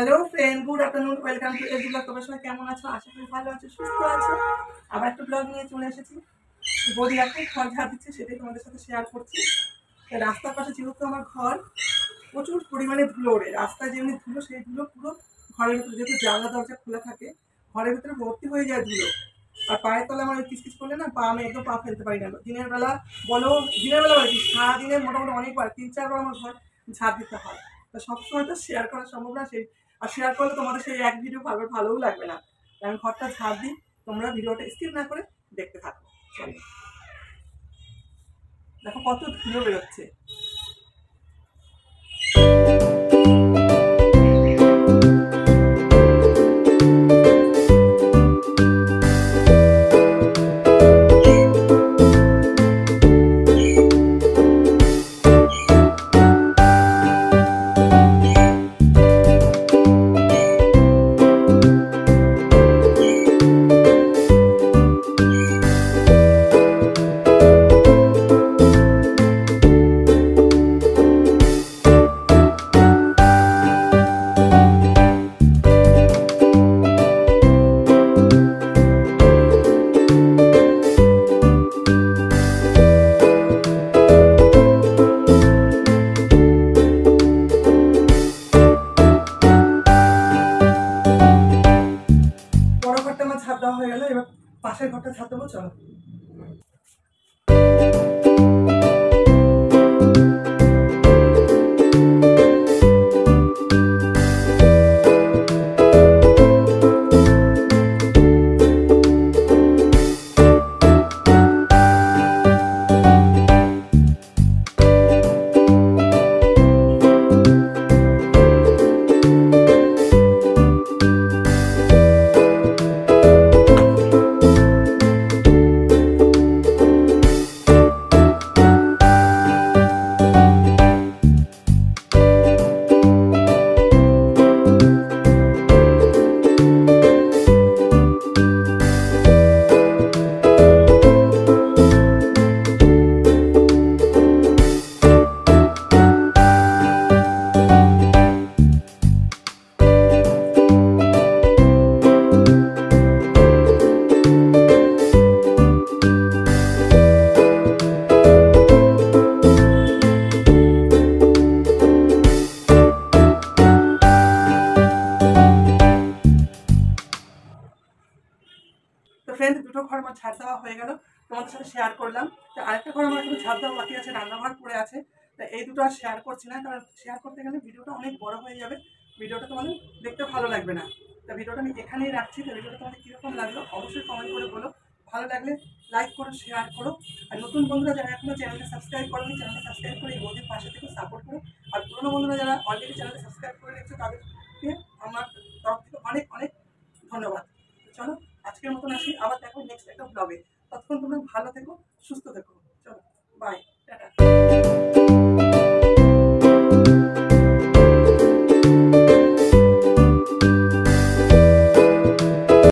Hello friend, good afternoon, welcome to every blog. তোমরা সবাই কেমন আছো? আশা করি ভালো আছো, সুস্থ আছো। আবার একটা ব্লগ নিয়ে চলে এসেছি। বৌদি এখন ঘর ঝাড় দিচ্ছে, সেটাই তোমাদের সাথে শেয়ার করছি। রাস্তার পাশে যেহেতু আমার ঘর, প্রচুর পরিমাণে ধুলো ওড়ে। রাস্তায় যেমনি ধুলো, সেই ধুলো পুরো ঘরের ভিতরে, যেহেতু জানলা দরজা খোলা থাকে, ঘরের ভিতরে ভর্তি হয়ে যায় ধুলো। আর পায়ের তলা আমার কিচকিচ করলে না, আমি একদম পা ফেলতে পারি না। দিনের বেলা বলো, দিনের বেলা বলে কি, সারাদিনে মোটামুটি অনেকবার 3-4 বার আমার ঘর ঝাড় দিতে হয়। তো সবসময় তো শেয়ার করা সম্ভব না। সেই আর শেয়ার করলে তোমাদের সেই এক ভিডিও ভালোও লাগবে না। আমি ঘরটা ঝাড় দিই, তোমরা ভিডিওটা স্কিপ না করে দেখতে থাকো। চলো, দেখো কত ধুলো বেরোচ্ছে। বড় ঘরটা আমার ঝাড় দেওয়া হয়ে গেল, এবার পাশের ঘরটা ঝাড় দেবো। চলো। তো ফ্রেন্ড, দুটো ঘর আমার ঝাড় দেওয়া হয়ে গেল, তোমাদের সাথে শেয়ার করলাম। তো আরেকটা ঘর আমার একটু ঝাড় দেওয়া বাকি আছে, রান্নাঘর পড়ে আছে। তো এই দুটো আর শেয়ার করছি না, কারণ শেয়ার করতে গেলে ভিডিওটা অনেক বড় হয়ে যাবে, ভিডিওটা তোমাদের দেখতে ভালো লাগবে না। তো ভিডিওটা আমি এখানেই রাখছি। তো ভিডিওটা তোমাদের কীরকম লাগলো অবশ্যই কমেন্ট করে বলো। ভালো লাগলে লাইক করো, শেয়ার করো। আর নতুন বন্ধুরা যারা এখনো চ্যানেলটা সাবস্ক্রাইব করোনি, চ্যানেলটা সাবস্ক্রাইব করে এই বন্ধুর পাশে থেকে সাপোর্ট করো। আর পুরোনো বন্ধুরা যারা অলরেডি চ্যানেলটা সাবস্ক্রাইব করে রেখেছো, তাদেরকে আমার তরফ থেকে অনেক অনেক ধন্যবাদ। চলো, আজকের মতন আসি, আবার দেখো নেক্সট একটা ব্লগে। ততক্ষণ তোমরা ভালো থেকো, সুস্থ থেকো।